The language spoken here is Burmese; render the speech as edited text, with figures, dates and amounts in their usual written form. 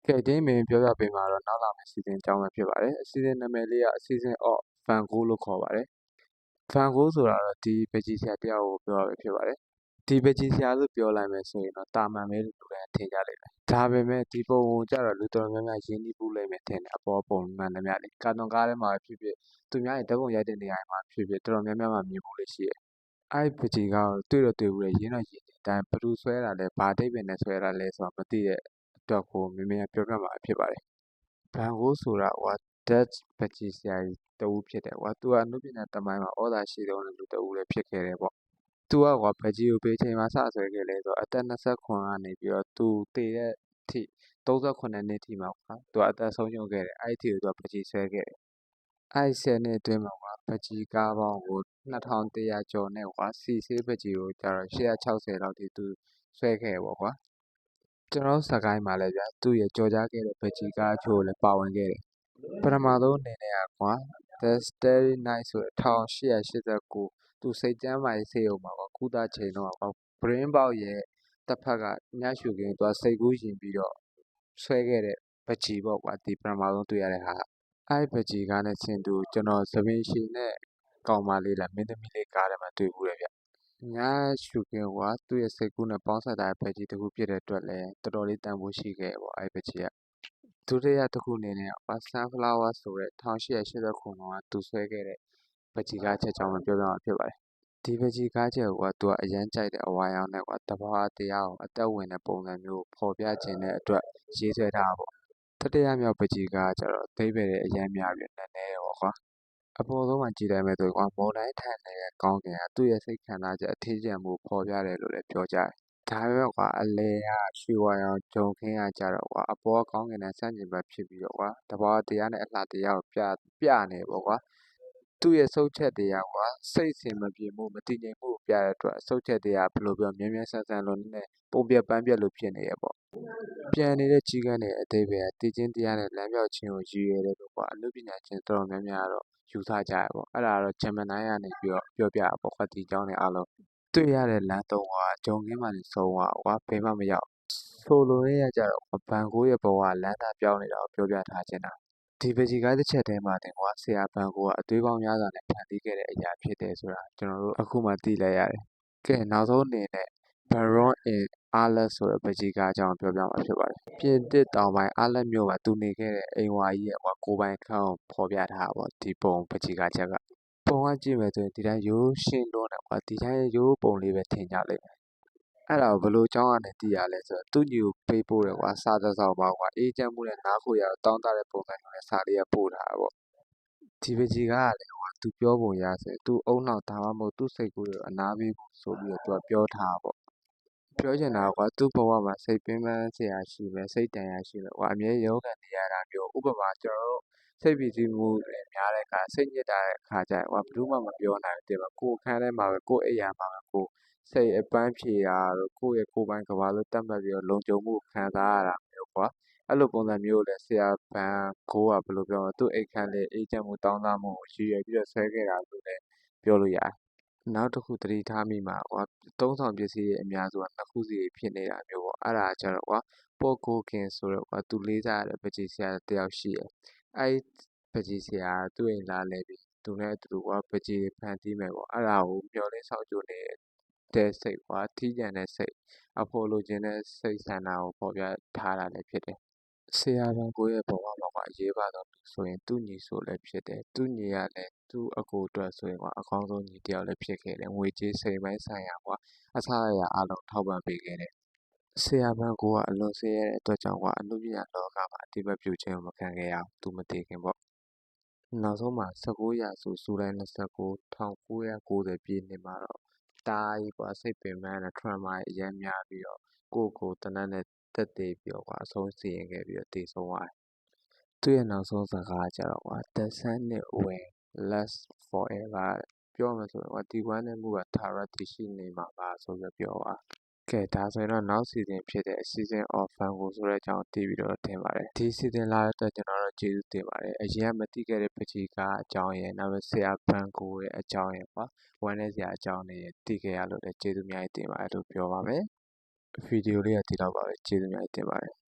ကဲဒီမင်းပြောပြပေးမှာတော့နောက်လာမယ့်စီစဉ်အကြောင်းပဲဖြစ်ပါတယ်အစီအစဉ်နာမည်လေးကအစီအစဉ်အော့ဖန်ကိုလို့ခေါ်ပါတယ်ဖန်ကိုဆိုတာတော့ဒီပကြီးဆရာတယောက်ကိုပြောရပဲဖြစ်ပါတယ်ဒီပကြီးဆရာလို့ပြောလိုက်မယ်ဆိုရင်တော့တာမန်ပဲလို့လူတိုင်းထင်ကြလိမ့်မယ်ဒါပေမဲ့ဒီပုံကိုကြတော့လူတော်များများရင်းနှီးပူးလိမ့်မယ်ထင်တယ်အပေါ်ပုံမှန်သမျှလေးကာတွန်ကားထဲမှာဖြစ်ဖြစ်သူများရဲ့ဓာတ်ပုံရိုက်တဲ့နေရာမှာဖြစ်ဖြစ်တော်တော်များများမှမြင်ဖို့လေးရှိတယ်အဲ့ပကြီးကတွေ့တော့တွေ့ဘူးလေရင်းတော့ရင်းနေတိုင်းဘလူဆွဲတာလဲဘာတိတ်ပင်နဲ့ဆွဲတာလဲဆိုတော့မသိတဲ့အတွက်ကိုမင်းမင်းပြောပြမှာဖြစ်ပါတယ်ဘန်ကိုဆိုတာDutch ပကြီးဆရာကြီးတဦးဖြစ်တယ်သူကအနုပညာသမိုင်းမှာဩဇာရှိဆုံးလူတဦးလည်းဖြစ်ခဲ့တယ်ပေါ့သူကပကြီးကိုဘယ်ချိန်မှာစဆွဲခဲ့လဲဆိုတော့အသက်29ကနေပြီးတော့သူတည်တဲ့အထိ38နှစ်ထိမှာသူကအသက်ဆုံးရှုံးခဲ့တယ်အဲ့ဒီအထိကိုသူကပကြီးဆွဲခဲ့တယ်အဲ့10နှစ်အတွင်းမှာပကြီးကားပေါင်းကို2100ကျော်နဲ့စီဆေးပကြီးကိုကျတော့860လောက်ထိသူဆွဲခဲ့ပေါ့ကွာကျွန်တော်စကိုင်းမှာလည်းဗျာသူ့ရဲ့ကြော်ကြားခဲ့တဲ့ပကြီးကားအချို့လည်းပါဝင်ခဲ့တယ်ပထမဆုံးအနေနဲ့The Starry Night ဆိုတဲ့1889သူစိတ်ကျမ်းမာရေးဆေးရုံမှာကုသချိန်တော့ဘရင်းပေါက်ရဲ့တစ်ဖက်ကညရှုခင်းသူစိတ်ကူးယဉ်ပြီးတော့ဆွဲခဲ့တဲ့ပကြီးပေါ့ကွာဒီပထမဆုံးတွေ့ရတဲ့ဟာအဲ့ပကြီးကားနဲ့ဆင်တူကျွန်တော်သမင်ရှင်နဲ့ကောင်မလေးလားမင်းသမီးလေးကားထဲမှာတွေ့ဘူးတယ်ဗျညရှုခင်းသူ့ရဲ့စိတ်ကူးနဲ့ပေါင်းဆက်ထားတဲ့ပကြီးတစ်ခုဖြစ်တဲ့အတွက်လည်းတော်တော်လေးတန်ဖိုးရှိခဲ့ပေါ့အဲ့ပကြီးကဒုတိယတစ်ခုအနေနဲ့Sunflower ဆိုတဲ့1889ခုမှာသူဆွဲခဲ့တဲ့ပကြီးကားချက်ကြောင့်ပြောပြမှာဖြစ်ပါတယ်ဒီပကြီးကားချက်ကိုသူကအရန်ကြိုက်တဲ့အဝါရောင်နဲ့တဘာတရားကိုအသက်ဝင်တဲ့ပုံစံမျိုးပေါ်ပြခြင်းတဲ့အတွက်ရေးဆွဲထားတာပေါ့တတိယမြောက်ပကြီးကားကျတော့သိပ္ပယ်ရဲ့အရန်များပြီးနည်းနည်းပေါ့ကွာအပေါ်ဆုံးမှာကြည့်လိုက်မယ်ဆိုမုံတိုင်းထိုင်နေတဲ့ကောင်းကင်ကသူ့ရဲ့စိတ်ခံစားချက်အထီးကျန်မှုပေါ်ပြတယ်လို့လည်းပြောကြတယ်ဒါပေမဲ့အလဲကရွှေဝါရောင်ဂျုံခင်းကကြတော့အပေါ်ကကောင်းကင်နဲ့ဆန့်ကျင်ဘက်ဖြစ်ပြီးတော့တဘာတရားနဲ့အလှတရားကိုပြနေပေါ့ကွာသူ့ရဲ့စုပ်ချက်တရားစိတ်အစဉ်မပြေမှုမတည်ငြိမ်မှုကိုပြတဲ့အတွက်စုပ်ချက်တရားဘယ်လိုပြောမြဲမြဲဆန်းဆန်းလို့နဲ့ပုံပြပန်းပြက်လို့ဖြစ်နေရပေါ့ပြန်နေတဲ့ကြီးကန်းနဲ့အသေးပဲတည်ခြင်းတရားနဲ့လမ်းပြောက်ခြင်းကိုရည်ရွယ်တယ်လို့အမှုပညာချင်းတော်တော်များများကတော့ယူဆကြရပေါ့အဲ့ဒါတော့ဂျမန်တိုင်းကနေပြီးတော့ပြောပြတာပေါ့ဒီအကြောင်းတွေအားလုံးတွေ့ရတဲ့လမ်းသုံးဂျုံခင်းမှနေဆုံးဘယ်မှမရောက်ဆိုလိုရဲကြတော့ဘန်ကိုရဲ့ဘဝလမ်းသားပြောင်းနေတာကိုပြောပြထားခြင်းတာဒီပကြီးကားတစ်ချက်တည်းမှာတင်ဆရာဘန်ကိုကအသွေးပေါင်းများစွာနဲ့ဖန်တီးခဲ့တဲ့အရာဖြစ်တယ်ဆိုတာကျွန်တော်တို့အခုမှသိလိုက်ရတယ်ကဲနောက်ဆုံးအနေနဲ့ Baron in Arles ဆိုတဲ့ပကြီးကားအကြောင်းပြောပြမှာဖြစ်ပါတယ်ပြင်သစ်တောင်ပိုင်းအားလက်မြို့မှာသူနေခဲ့တဲ့အိမ်ဝါကြီးရဲ့ကိုယ်ပိုင်ခန်းကိုဖော်ပြထားတာပေါ့ဒီပုံပကြီးကားချက်ကပုံကကြည့်မယ်ဆိုရင်ဒီတိုင်းရိုးရှင်းလွန်းတယ်ဒီတိုင်းရိုးပုံလေးပဲထင်ကြလိမ့်မယ်အဲ့ဒါကိုဘယ်လိုအကြောင်းကနေသိရလဲဆိုတော့သူ့ညီကိုပေးပို့တယ်စာတစ်စောင်ပါအေးချမ်းမှုနဲ့နားခိုရတောင်းတတဲ့ပုံစံမျိုးနဲ့စာလေးကပို့ထားတာပေါ့ဒီပကြီးကားကလည်းသူပြောပုံရဆိုရင်သူ့အုံနောက်ဒါမှမဟုတ်သူ့စိတ်ကူးကိုအနားပေးဖို့ဆိုပြီးတော့သူကပြောထားတာပေါ့ပြောချင်တာသူ့ဘဝမှာစိတ်ပင်ပန်းစရာရှိမယ်စိတ်တန်ရာရှိမယ်အမြဲရုန်းကန်နေရတာမျိုးဥပမာကျွန်တော်တို့စိတ်ပီတိမှုတွေများတဲ့အခါစိတ်ညစ်တာတဲ့အခါကျရင်ဘယ်သူမှမပြောနိုင်ဘူးကိုယ်ခန်းထဲမှာပဲကိုယ်အိမ်ယာမှာပဲကိုစိတ်အပန်းဖြေတာတို့ကိုယ့်ရဲ့ကိုယ်ပိုင်ကဘာလို့တတ်မှတ်ပြီးတော့လုံခြုံမှုခံစားရတာမျိုးအဲ့လိုပုံစံမျိုးကိုလည်းဆရာဘန်ကိုကဘယ်လိုပြောမလဲသူ့အိတ်ခမ်းလေးအေးချမ်းမှုတောင်းတမှုကိုရည်ရွယ်ပြီးတော့ဆွဲခဲ့တာလို့လည်းပြောလို့ရတယ်နောက်တစ်ခုသတိထားမိမှာသုံးဆောင်ပစ္စည်းရဲ့အများစုကနှစ်ခုစီဖြစ်နေတာမျိုးအဲ့ဒါကျတော့ပေါ်ကိုခင်ဆိုတော့သူလေးစားရတဲ့ပကြီးဆရာတယောက်ရှိတယ်အဲ့ပကြီးဆရာသူ့အိမ်လာလဲပြီးသူနဲ့အတူပကြီးဖန်တီးမယ်အဲ့ဒါကိုမျှော်လင့်ဆောင်ကြိုနေတဲ့စိတ်ထီးကျန်တဲ့စိတ်အဖော်လိုချင်တဲ့စိတ်ဆန္ဒကိုပေါ်ပြထားတာလည်းဖြစ်တယ်ဆရာဘန်ကိုရဲ့ဘဝမှာအရေးပါဆုံးဆိုရင်သူ့ညီဆိုလည်းဖြစ်တယ်သူ့ညီကလည်းသူ့အကိုအတွက်ဆိုရင်အကောင်းဆုံးညီတယောက်လည်းဖြစ်ခဲ့တယ်ငွေကြေးစိမ်ပိုင်းဆိုင်ရာအစအရာအလုံးထောက်ပံ့ပေးခဲ့တယ်ဆရာဘန်ကိုကအလွန်ဆင်းရဲတဲ့အတွက်ကြောင့်အမှုပညာလောကမှာအတိမတ်ပြုခြင်းမခံခဲ့ရဘူးသူမတည်ခင်ပေါ့နောက်ဆုံးမှာ19ရာစုဇူလိုင်29 1990ပြည့်နှစ်မှာတော့တားကြီးစိတ်ပင်ပန်းနဲ့ trauma အရမ်းများပြီးတော့ကိုတနတ်နဲ့တက်သေးပြီးတော့အဆုံးစီရင်ခဲ့ပြီးတော့တည်ဆုံးသွားတယ်သူ့ရဲ့နောက်ဆုံးစကားကြတော့The sun will last forever ပြောမယ်ဆိုရင်ဒီဝမ်းနဲ့မှုကထာဝရတည်ရှိနေမှာပါဆိုပြီးပြောသွားကဲဒါဆိုရင်တော့နောက်စီစဉ်ဖြစ်တဲ့ season of fun ကိုဆိုတဲ့အကြောင်းသိပြီးတော့ထင်ပါတယ်ဒီစီစဉ်လာတဲ့အတွက်ကျွန်တော်တို့ကျေးဇူးတင်ပါတယ်အရင်ကမသိခဲ့တဲ့ပကြီးကအကြောင်းရယ်နောက်ဆရာဘန်ကိုရဲ့အကြောင်းရယ်ဝမ်းနဲ့ဆရာအကြောင်းတွေသိခဲ့ရလို့လည်းကျေးဇူးအများကြီးတင်ပါတယ်လို့ပြောပါမယ်ဗီဒီယိုလေးကဒီလောက်ပါပဲကျေးဇူးအများကြီးတင်ပါတယ်